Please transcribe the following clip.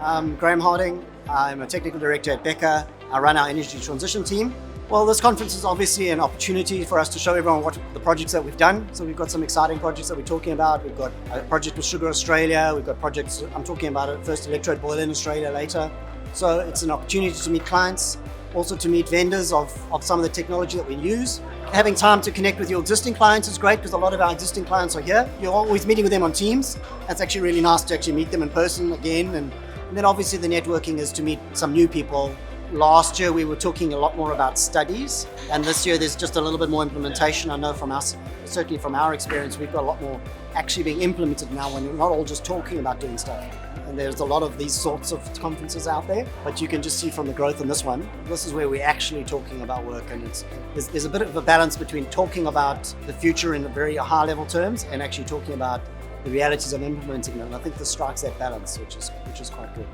I'm Graeme Harding. I'm a technical director at Beca. I run our energy transition team. Well, this conference is obviously an opportunity for us to show everyone what the projects that we've done. So we've got some exciting projects that we're talking about. We've got a project with Sugar Australia. We've got projects, I'm talking about a first electrode boiler in Australia later. So it's an opportunity to meet clients, also to meet vendors of some of the technology that we use. Having time to connect with your existing clients is great because a lot of our existing clients are here. You're always meeting with them on Teams. That's actually really nice to actually meet them in person again. And then obviously the networking is to meet some new people. Last year we were talking a lot more about studies, and this year there's just a little bit more implementation. I know from us, certainly from our experience, we've got a lot more actually being implemented now when we're not all just talking about doing stuff. And there's a lot of these sorts of conferences out there, but you can just see from the growth in this one, this is where we're actually talking about work, and there's a bit of a balance between talking about the future in very high level terms and actually talking about the realities of implementing them. And I think this strikes that balance, which is quite good.